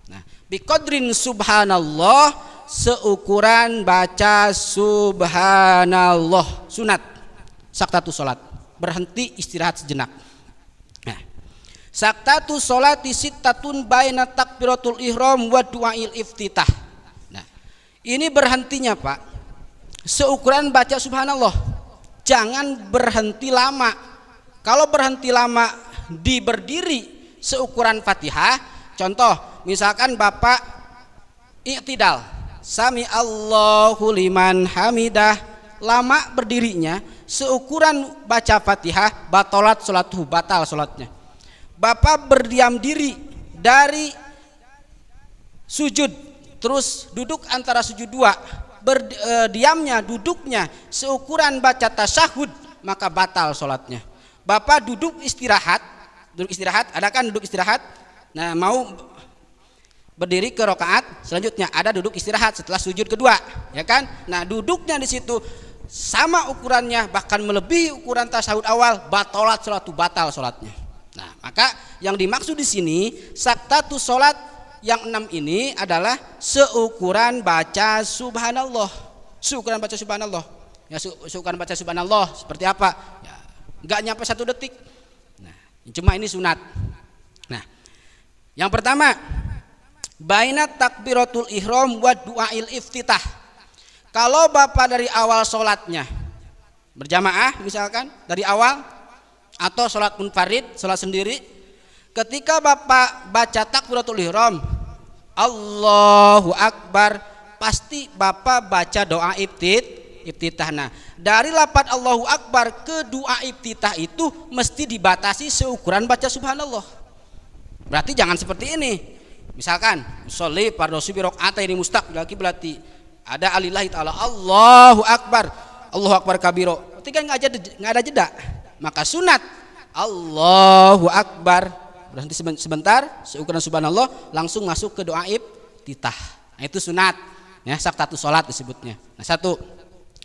Nah, biqadrin subhanallah, seukuran baca subhanallah, sunat saktatus sholat, berhenti istirahat sejenak. Nah, saktatus sholat sittatun baina takbiratul ihram wa du'ail iftitah. Nah, ini berhentinya Pak seukuran baca subhanallah, jangan berhenti lama. Kalau berhenti lama di berdiri seukuran Fatihah, contoh misalkan Bapak i'tidal sami Allahu liman hamidah, lama berdirinya seukuran baca Fatihah, batalat sholatuhu, batal sholatnya. Bapak berdiam diri dari sujud terus duduk antara sujud dua, diamnya duduknya seukuran baca tasyahud, maka batal sholatnya. Bapak duduk istirahat, ada kan duduk istirahat. Nah, mau berdiri ke rakaat selanjutnya, ada duduk istirahat setelah sujud kedua, ya kan? Nah, duduknya di situ sama ukurannya, bahkan melebihi ukuran tasyahud awal, batalat sholatu, batal sholatnya. Nah, maka yang dimaksud di sini saktatus sholat yang 6 ini adalah seukuran baca subhanallah. Seukuran baca subhanallah. Ya, seukuran baca subhanallah seperti apa? Ya, enggak nyampe 1 detik. Nah, cuma ini sunat. Nah, yang pertama baina takbiratul ihram wa du'ail iftitah. Kalau Bapak dari awal sholatnya berjamaah misalkan dari awal, atau sholat munfarid, sholat sendiri, ketika Bapak baca takbiratul ihram Allahu Akbar, pasti Bapak baca doa iftitah. Nah, dari lafaz Allahu Akbar ke doa iftitah itu mesti dibatasi seukuran baca subhanallah. Berarti jangan seperti ini. Misalkan sholli fardhu bi rakaataini mustaqbil berarti ada alillahi ta'ala Allahu Akbar, Allahu Akbar kabiro. Ketika enggak ada jeda, maka sunat Allahu Akbar, berhenti sebentar seukuran subhanallah, langsung masuk ke doa iftitah. Nah, itu sunat ya, saktatus sholat disebutnya. Nah, satu.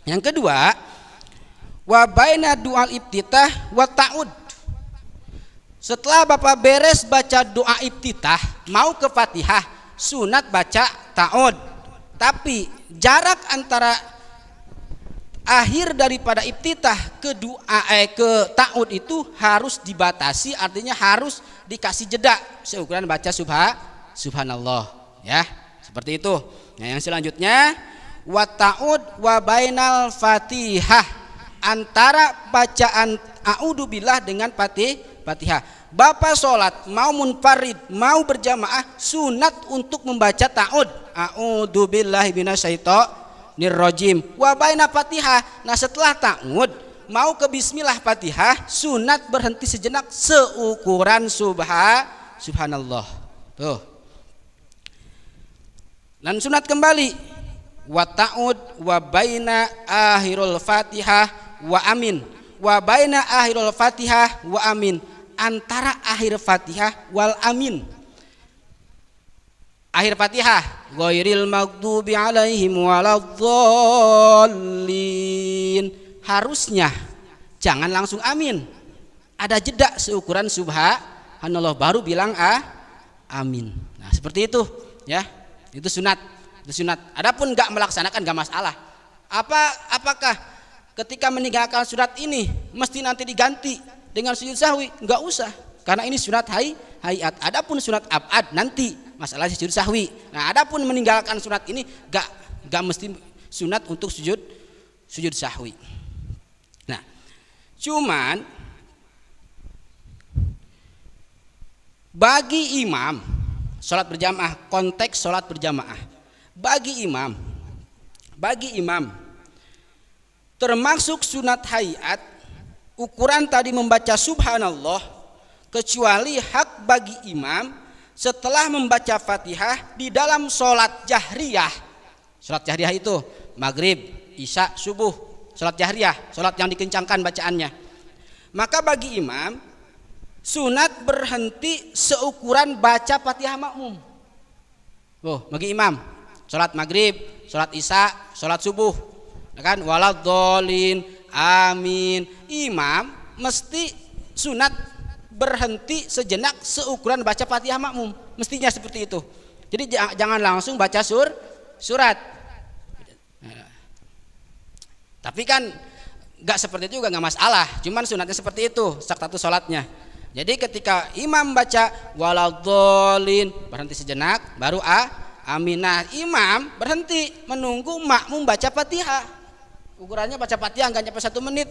Yang kedua, wa baina du'al iftitah wa ta'ud. Setelah Bapak beres baca doa iftitah mau ke Fatihah, sunat baca ta'ud. Tapi jarak antara akhir daripada iftitah ke ta'ud itu harus dibatasi, artinya harus dikasih jeda seukuran baca subhanallah, ya. Seperti itu. Nah, yang selanjutnya wa ta'ud wa bainal Fatihah, antara bacaan a'udzubillah dengan Fatihah. Bapak sholat mau munfarid mau berjamaah, sunat untuk membaca ta'ud, a'udzubillahi minasyaitonirrajim wa baina Fatihah. Nah, setelah ta'ud mau ke bismillah Fatihah, sunat berhenti sejenak seukuran subhanallah. Tuh. Dan sunat kembali wa ta'ud wa baina akhirul Fatihah wa amin, wa baina akhirul Fatihah wa amin, antara akhir Fatihah wal amin. Akhir Fatihah ghairil maghdubi alaihim waladdallin, harusnya jangan langsung amin, ada jeda seukuran subhanallah baru bilang amin. Nah, seperti itu, ya. Itu sunat. Adapun enggak melaksanakan enggak masalah. Apakah ketika meninggalkan sunat ini mesti nanti diganti dengan sujud sahwi? Enggak usah, karena ini sunat hayat. Adapun sunat abad nanti masalah sujud sahwi. Nah, adapun meninggalkan sunat ini enggak mesti sunat untuk sujud sahwi. Nah, cuman bagi imam sholat berjamaah, konteks sholat berjamaah, bagi imam termasuk sunat hayat ukuran tadi membaca subhanallah, kecuali hak bagi imam setelah membaca Fatihah di dalam sholat jahriyah. Sholat jahriyah itu maghrib, isya, subuh, sholat jahriyah, sholat yang dikencangkan bacaannya. Maka bagi imam sunat berhenti seukuran baca Fatihah makmum. Bagi imam sholat maghrib, sholat isya, sholat subuh, kan waladhdallin, amin, imam mesti sunat berhenti sejenak seukuran baca Fatihah makmum, mestinya seperti itu. Jadi jangan langsung baca surat. Tapi kan nggak seperti itu juga nggak masalah, cuman sunatnya seperti itu status sholatnya. Jadi ketika imam baca waladhdallin berhenti sejenak baru amin. Nah, imam berhenti menunggu makmum baca Fatihah. Ukurannya baca Fatihah enggak nyampe 1 menit.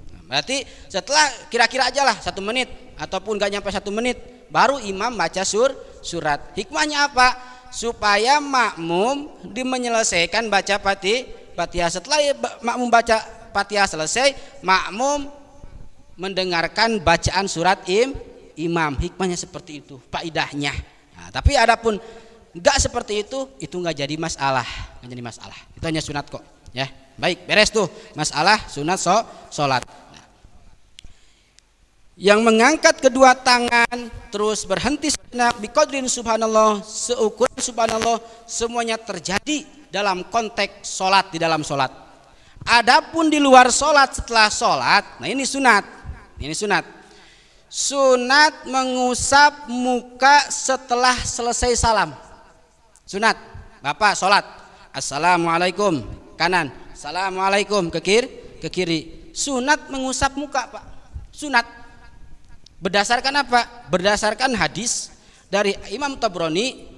Nah, berarti setelah kira-kira aja lah 1 menit ataupun enggak nyampe 1 menit baru imam baca surat. Hikmahnya apa? Supaya makmum menyelesaikan baca Fatihah. Setelah makmum baca Fatihah selesai, makmum mendengarkan bacaan surat imam. Hikmahnya seperti itu, faidahnya. Nah, tapi adapun enggak seperti itu enggak jadi masalah, Itu hanya sunat kok, ya. Baik, beres tuh masalah sunat sholat. Nah, yang mengangkat kedua tangan terus berhenti sejenak biqadrin subhanallah, seukuran subhanallah, semuanya terjadi dalam konteks sholat, di dalam sholat. Adapun di luar sholat, setelah sholat, nah ini sunat. Sunat mengusap muka setelah selesai salam. Sunat. Bapak sholat, assalamualaikum, kanan, assalamualaikum, ke kiri. Sunat mengusap muka, Pak. Sunat. Berdasarkan apa? Berdasarkan hadis dari Imam Tabrani,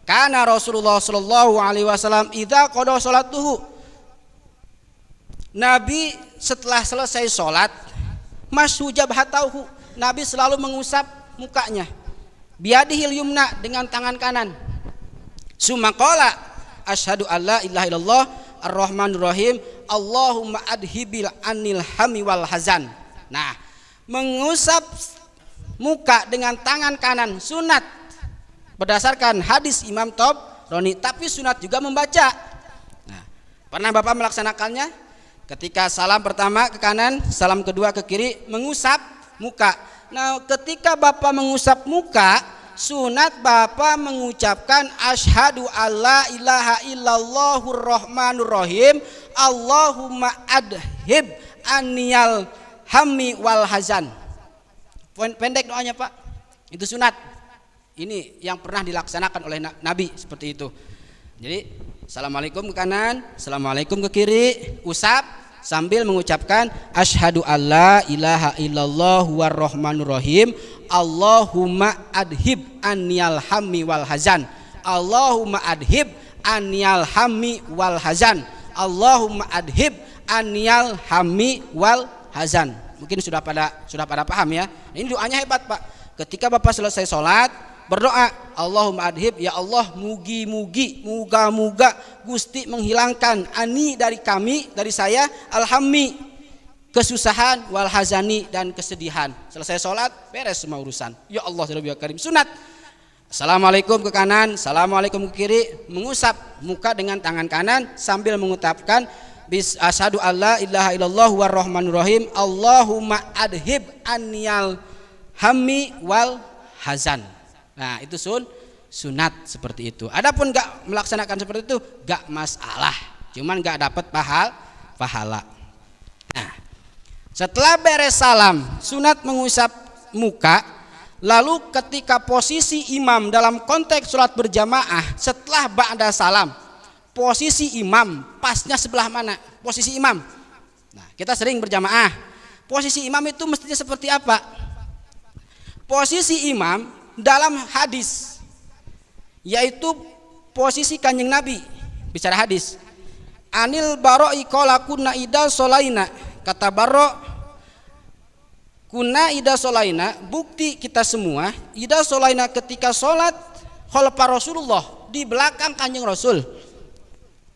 kana Rasulullah sallallahu alaihi wasallam idza qada sholatuhu, Nabi setelah selesai sholat mashu jabhatahu, Nabi selalu mengusap mukanya, biadihil yumna, dengan tangan kanan. Summa qala asyhadu alla ilaha illallah arrahmanur rahim Allahumma adhibil anil hammi wal hazan. Nah, mengusap muka dengan tangan kanan sunat berdasarkan hadis Imam Tabrani, tapi sunat juga membaca. Nah, pernah Bapak melaksanakannya? Ketika salam pertama ke kanan, salam kedua ke kiri, mengusap muka. Nah, ketika Bapak mengusap muka, sunat Bapak mengucapkan asyhadu alla ilaha illallahur rahmanur rahim Allahumma adhib aniyal hammi wal hazan. Pendek doanya, Pak. Itu sunat. Ini yang pernah dilaksanakan oleh Nabi seperti itu. Jadi Assalamualaikum ke kanan, assalamualaikum ke kiri, usap sambil mengucapkan asyhadu alla ilaha illallah warrahmanur rahim, Allahumma adhib anniyal hammi wal hazan, Allahumma adhib anniyal hammi wal hazan, Allahumma adhib anniyal hammi wal hazan. Mungkin sudah pada paham ya. Ini doanya hebat Pak. Ketika Bapak selesai sholat, berdoa Allahumma adhib, ya Allah mugi-mugi, muga-muga Gusti menghilangkan ani dari kami, dari saya, alhammi, kesusahan, wal hazani, dan kesedihan. Selesai sholat beres semua urusan. Ya Allah ya Karim. Sunat. Assalamualaikum ke kanan, assalamualaikum ke kiri, mengusap muka dengan tangan kanan sambil mengucapkan asyhadu alla ilaha illallah warrahmanur rahim, Allahumma adhib anniyal hammi wal hazan. Nah itu sunat seperti itu. Adapun gak melaksanakan seperti itu gak masalah, cuman gak dapat pahala. Nah setelah beres salam, sunat mengusap muka. Lalu ketika posisi imam dalam konteks sholat berjamaah setelah ba'da salam, posisi imam pasnya sebelah mana? Posisi imam. Nah kita sering berjamaah, posisi imam itu mestinya seperti apa? Posisi imam dalam hadis, yaitu posisi Kanjeng Nabi, bicara hadis. Anil Baroi qala kunna idza sholaina, kata Baro, kunna idza sholaina, bukti kita semua idza sholaina ketika sholat khalfa Rasulullah, di belakang Kanjeng Rasul,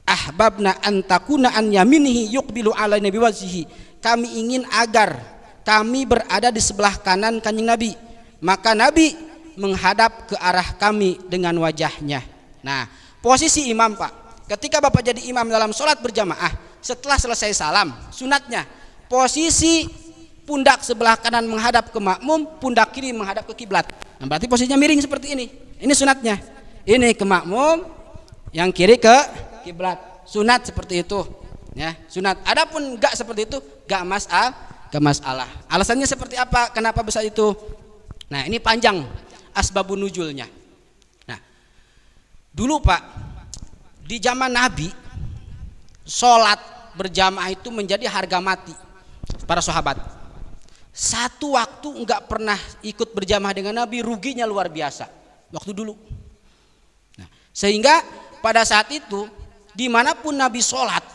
ahbabna antakuna an yaminihi yuqbilu alaina biwajhihi, kami ingin agar kami berada di sebelah kanan Kanjeng Nabi, maka Nabi menghadap ke arah kami dengan wajahnya. Nah posisi imam Pak, ketika Bapak jadi imam dalam sholat berjamaah, setelah selesai salam, sunatnya posisi pundak sebelah kanan menghadap ke makmum, pundak kiri menghadap ke kiblat. Nah, berarti posisinya miring seperti ini. Ini sunatnya. Ini ke makmum, yang kiri ke kiblat. Sunat seperti itu. Ya, sunat. Adapun enggak seperti itu, enggak masalah. Alasannya seperti apa? Kenapa bisa itu? Nah, ini panjang asbabun nuzulnya. Nah, dulu Pak, di zaman Nabi, sholat berjamaah itu menjadi harga mati para sahabat. Satu waktu enggak pernah ikut berjamaah dengan Nabi, ruginya luar biasa waktu dulu. Nah, sehingga pada saat itu dimanapun Nabi sholat,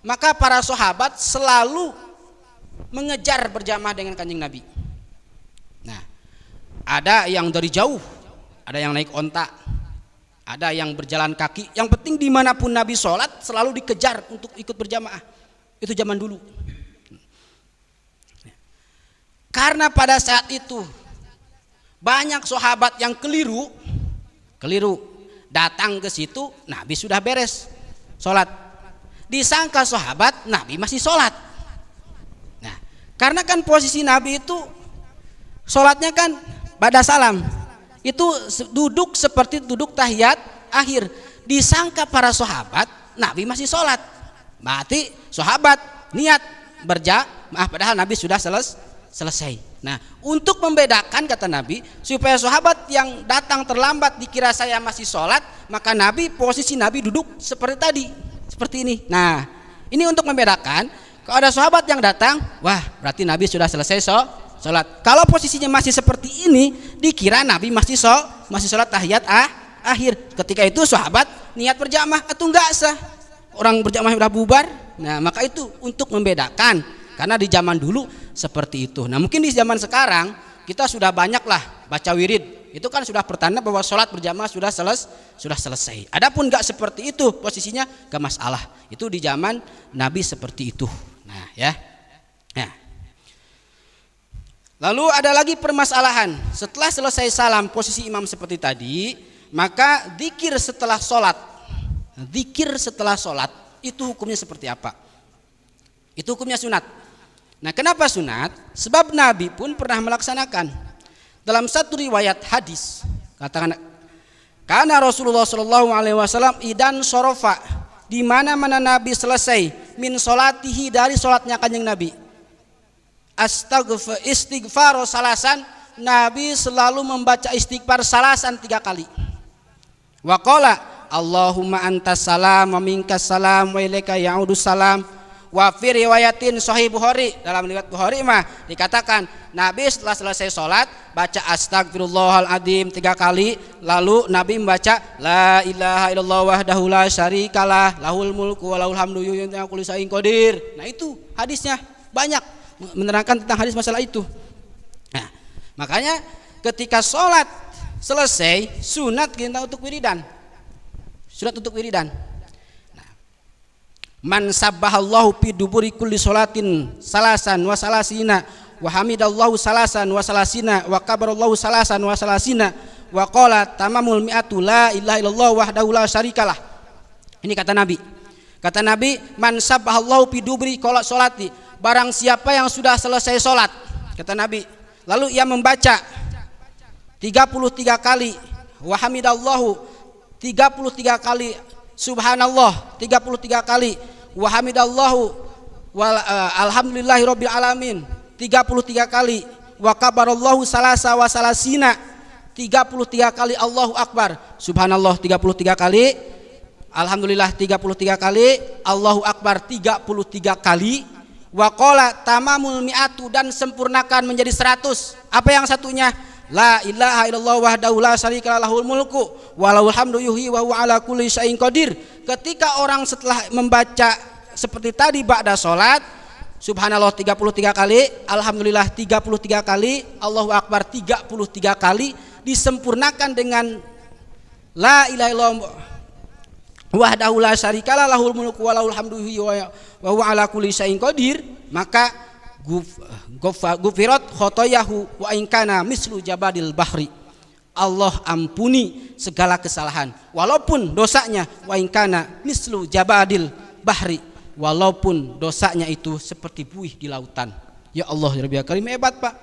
maka para sahabat selalu mengejar berjamaah dengan Kanjeng Nabi. Nah, ada yang dari jauh, ada yang naik onta, ada yang berjalan kaki. Yang penting dimanapun Nabi sholat selalu dikejar untuk ikut berjamaah. Itu zaman dulu. Karena pada saat itu banyak sahabat yang keliru datang ke situ, Nabi sudah beres sholat, disangka sahabat Nabi masih sholat. Nah, karena kan posisi Nabi itu sholatnya kan pada salam, itu duduk seperti duduk tahiyat akhir, disangka para sahabat Nabi masih sholat, berarti sahabat niat berjamaah padahal Nabi sudah selesai. Nah, untuk membedakan kata Nabi, supaya sahabat yang datang terlambat dikira saya masih sholat, maka Nabi, posisi Nabi duduk seperti tadi, seperti ini. Nah, ini untuk membedakan. Kalau ada sahabat yang datang, wah berarti Nabi sudah selesai sholat. Kalau posisinya masih seperti ini, dikira Nabi masih sholat tahiyat akhir. Ketika itu sahabat niat berjamaah atau enggak sah, orang berjamaah sudah bubar. Nah, maka itu untuk membedakan. Karena di zaman dulu seperti itu. Nah mungkin di zaman sekarang kita sudah banyak lah baca wirid. Itu kan sudah pertanda bahwa sholat berjamaah sudah selesai. Adapun gak seperti itu posisinya gak masalah. Itu di zaman Nabi seperti itu. Nah ya. Nah. Lalu ada lagi permasalahan. Setelah selesai salam posisi imam seperti tadi, maka dzikir setelah sholat. Dzikir setelah sholat itu hukumnya seperti apa? Itu hukumnya sunat. Nah, kenapa sunat? Sebab Nabi pun pernah melaksanakan. Dalam satu riwayat hadis, katakan karena Rasulullah Shallallahu Alaihi Wasallam idan sorofa, di mana Nabi selesai min solatihi dari solatnya Kanjeng Nabi, istighfar salasan, Nabi selalu membaca istighfar salasan 3 kali. Waqala Allahumma antas salam wa minkas salam wa ilaika ya'udus salam. Wa fi riwayatin sahih Bukhari, dalam riwayat Bukhari mah dikatakan Nabi setelah selesai sholat baca astagfirullahaladzim 3 kali, lalu Nabi membaca la ilaha illallah wahdahu la syarikalah lahul mulku wa lahul hamdu yuhyi wa kulli syai'in qadir. Nah itu hadisnya banyak menerangkan tentang hadis masalah itu. Nah, makanya ketika sholat selesai sunat kita untuk wiridan. Sunat untuk wiridan. Man sabbahallahu fi duburi kulli sholatin salasan wa salasina wa hamidallahu salasan wa salasina wa kabarallahu salasan wa salasina wa qala tamamul mi'atu la ilaha illallah wahdahu la syarikalah. Ini kata Nabi. Kata Nabi, man sabbahallahu fi duburi sholati, barang siapa yang sudah selesai sholat, kata Nabi, lalu ia membaca 33 kali wa hamidallahu 33 kali, subhanallah 33 kali, wa hamidallahu alhamdulillahi rabbil alamin 33 kali, wa kabarallahu salasa wa salasina 33 kali, Allahu akbar, subhanallah 33 kali, alhamdulillah 33 kali, Allahu akbar 33 kali, wa qala tamamul mi'atu, dan sempurnakan menjadi 100. Apa yang satunya? La ilaha illallah wahdahu la syarikalah lahul mulku wa lahul hamdu yuhyi wa huwa ala kulli syai'in qadir. Ketika orang setelah membaca seperti tadi ba'da salat, subhanallah 33 kali, alhamdulillah 33 kali, Allahu akbar 33 kali, disempurnakan dengan la ilaha illallah wahdahu la syarikalah lahul mulku wa lahul hamdu yuhyi wa huwa ala kulli syai'in qadir, maka gufirat khotoyahu wa inkana mislu jabadil bahri. Allah ampuni segala kesalahan walaupun dosanya wa inkana mislu jabadil bahri, walaupun dosanya itu seperti buih di lautan. Ya Allah ya Rabbi Karim, hebat Pak.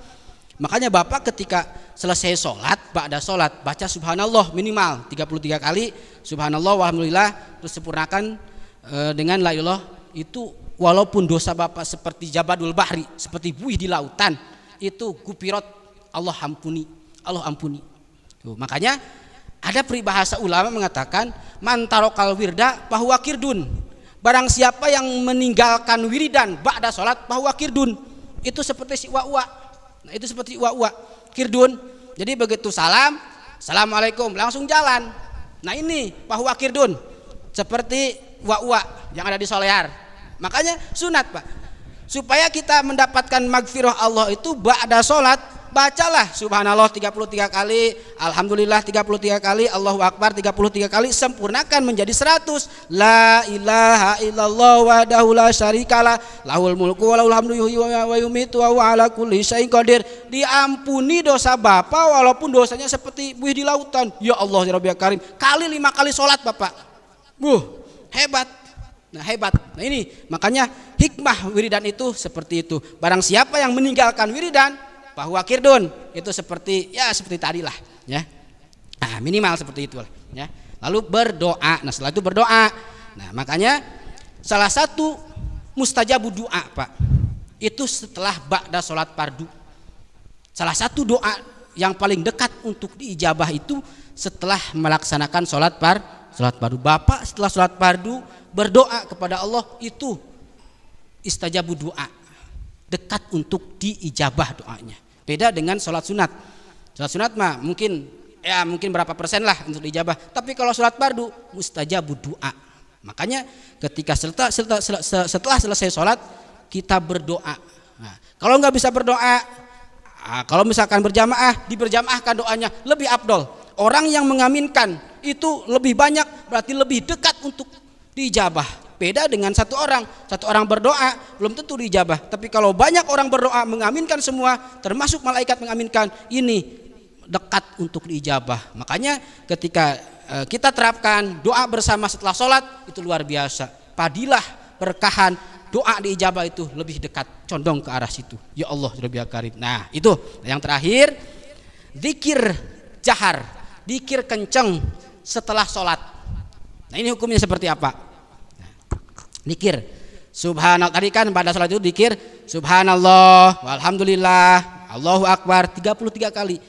Makanya Bapak ketika selesai sholat, ba'da sholat baca subhanallah minimal 33 kali, subhanallah walhamdulillah, terus sempurnakan dengan la ilaha, itu walaupun dosa Bapak seperti jabadul bahri, seperti buih di lautan, itu gupirat, Allah ampuni, Allah ampuni. Tuh, makanya ada peribahasa ulama mengatakan man tarokal wirda bahwa kirdun, barang siapa yang meninggalkan wiridan ba'da salat bahwa kirdun, itu seperti si wa. Nah, itu seperti wa kirdun. Jadi begitu salam, assalamualaikum, langsung jalan. Nah ini bahwa kirdun seperti wa yang ada di Solear. Makanya sunat Pak, supaya kita mendapatkan magfirah Allah itu ba'da sholat, bacalah subhanallah 33 kali, alhamdulillah 33 kali, Allahu akbar 33 kali, sempurnakan menjadi 100. La ilaha illallah wahdahu la syarikalah lahul mulku wa lahul hamdu yuhyi wa yumitu wa huwa ala kulli syai'in qadir. Diampuni dosa Bapak walaupun dosanya seperti buih di lautan. Ya Allah ya Rabbi Karim, kali 5 kali sholat Bapak. Hebat. Nah hebat. Nah ini makanya hikmah wiridan itu seperti itu. Barang siapa yang meninggalkan wiridan bahwa kirdun, itu seperti tadi lah ya. Nah, minimal seperti itu lah ya. Lalu berdoa. Nah setelah itu berdoa. Nah makanya salah satu mustajabu doa Pak, itu setelah ba'da sholat fardu. Salah satu doa yang paling dekat untuk diijabah itu setelah melaksanakan sholat fardu. Bapak setelah sholat fardu berdoa kepada Allah, itu istajabu doa, dekat untuk diijabah doanya. Beda dengan sholat sunat. Sholat sunat mah mungkin berapa persen lah untuk diijabah. Tapi kalau sholat fardu mustajabu doa. Makanya ketika setelah selesai sholat kita berdoa. Nah, kalau nggak bisa berdoa, kalau misalkan berjamaah, diberjamaahkan doanya lebih afdol. Orang yang mengaminkan itu lebih banyak, berarti lebih dekat untuk diijabah. Beda dengan satu orang berdoa belum tentu diijabah. Tapi kalau banyak orang berdoa mengaminkan semua, termasuk malaikat mengaminkan, ini dekat untuk diijabah. Makanya ketika kita terapkan doa bersama setelah sholat, itu luar biasa. Padilah berkahan doa diijabah itu lebih dekat, condong ke arah situ. Ya Allah Rabbil Karim. Nah itu yang terakhir, zikir jahar, zikir kenceng setelah sholat. Nah ini hukumnya seperti apa? Zikir subhanallah, tadi kan pada sholat itu zikir subhanallah walhamdulillah Allahu akbar 33 kali.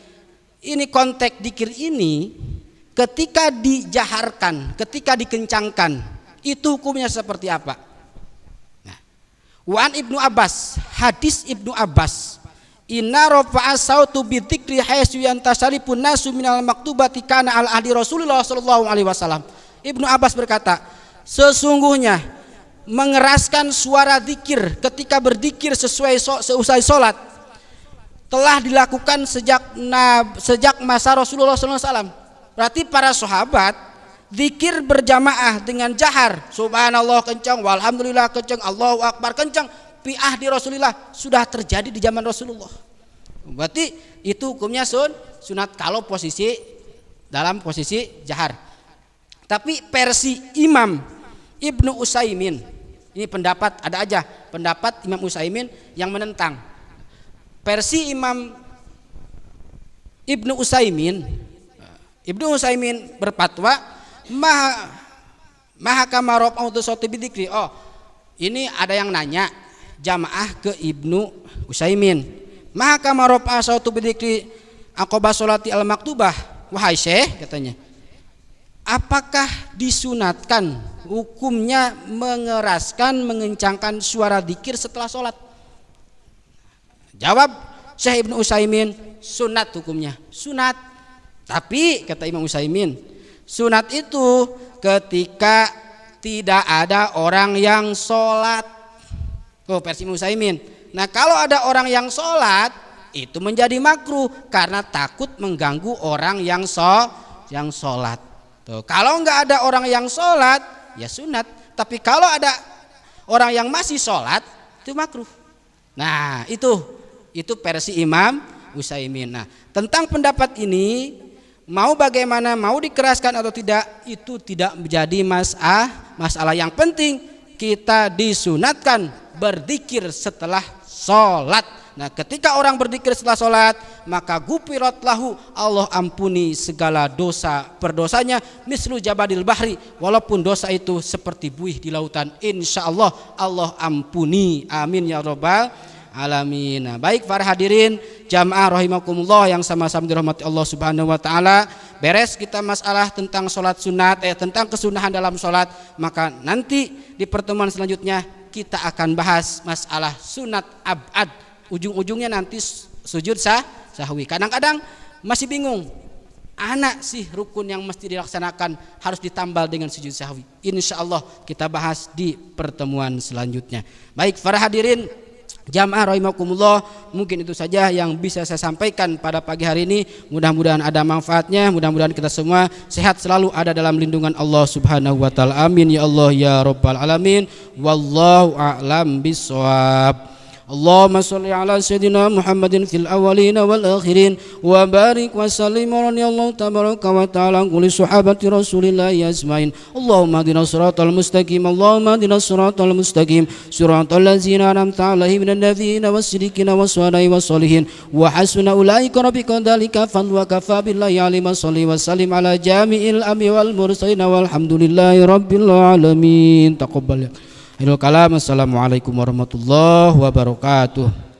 Ini konteks zikir ini ketika dijaharkan, ketika dikencangkan, itu hukumnya seperti apa? Nah, Wan Ibnu Abbas, hadis Ibnu Abbas, inna rafa'a sautu bidzikri haitsu yantasharifun nasu minal maktubati kana al ahdi Rasulullah sallallahu alaihi wasallam. Ibnu Abbas berkata, sesungguhnya mengeraskan suara zikir ketika berzikir seusai sholat telah dilakukan sejak masa Rasulullah SAW. Berarti para sahabat zikir berjamaah dengan jahar, subhanallah kencang, walhamdulillah kencang, Allahu akbar kencang, fi ahdi Rasulullah, sudah terjadi di zaman Rasulullah. Berarti itu hukumnya sunat kalau dalam posisi jahar. Tapi versi Imam Ibnu Utsaimin, ini pendapat ada aja pendapat Imam Utsaimin yang menentang. Versi Imam Ibnu Utsaimin berfatwa maha kama rafa'u shauti bidzikri. Oh, ini ada yang nanya jamaah ke Ibnu Utsaimin. Maha kama rafa'u shauti bidzikri aqaba sholati al maktubah. Wahai Syekh, katanya, apakah disunatkan hukumnya mengencangkan suara zikir setelah sholat? Jawab Syekh Ibnu Utsaimin, sunat hukumnya, sunat. Tapi kata Imam Utsaimin, sunat itu ketika tidak ada orang yang sholat. Versi Imam Utsaimin. Nah, kalau ada orang yang sholat, itu menjadi makruh karena takut mengganggu orang yang sholat. Tuh, kalau nggak ada orang yang sholat, ya sunat. Tapi kalau ada orang yang masih sholat, itu makruh. Nah, itu versi Imam Utsaimin. Nah, tentang pendapat ini, mau bagaimana, mau dikeraskan atau tidak, itu tidak menjadi masalah. Yang penting kita disunatkan berzikir setelah sholat. Nah, ketika orang berzikir setelah sholat, maka gufirat lahu, Allah ampuni segala dosa perdosanya, mislu jabadil bahri, walaupun dosa itu seperti buih di lautan, insya Allah Allah ampuni, amin ya rabbal alamin. Nah, baik para hadirin jamaah rahimakumullah yang sama-sama dirahmati Allah subhanahu wa ta'ala, beres kita masalah tentang sholat sunat, tentang kesunahan dalam sholat, maka nanti di pertemuan selanjutnya kita akan bahas masalah sunat abad. Ujung-ujungnya nanti sujud sahwi. Kadang-kadang masih bingung, anak sih rukun yang mesti dilaksanakan harus ditambal dengan sujud sahwi. Insya Allah kita bahas di pertemuan selanjutnya. Baik para hadirin jamaah rahimakumullah, mungkin itu saja yang bisa saya sampaikan pada pagi hari ini. Mudah-mudahan ada manfaatnya, mudah-mudahan kita semua sehat selalu, ada dalam lindungan Allah subhanahu wa ta'ala. Amin ya Allah ya rabbal alamin. Wallahu a'lam bishawab. Allahumma sholli ala sayyidina Muhammadin fil awwalin wal akhirin wa barik wa sallim radhiyallahu tabaraka wa ta'ala kulli sahabati Rasulillah ajmain. Allahumma hdinas siratal mustaqim, Allahumma hdinas siratal mustaqim, siratal ladzina an'amta 'alaihim minan nabiyyin was-siddiqin was-syuhada'i was-sholihin wa hasuna ulaika rafiqa dzalika fadlu wa kafa billahi alima. Shalli wa sallim ala jami'il anbiya'i wal mursalin walhamdulillahi rabbil alamin. Taqabbal. Assalamualaikum warahmatullahi wabarakatuh.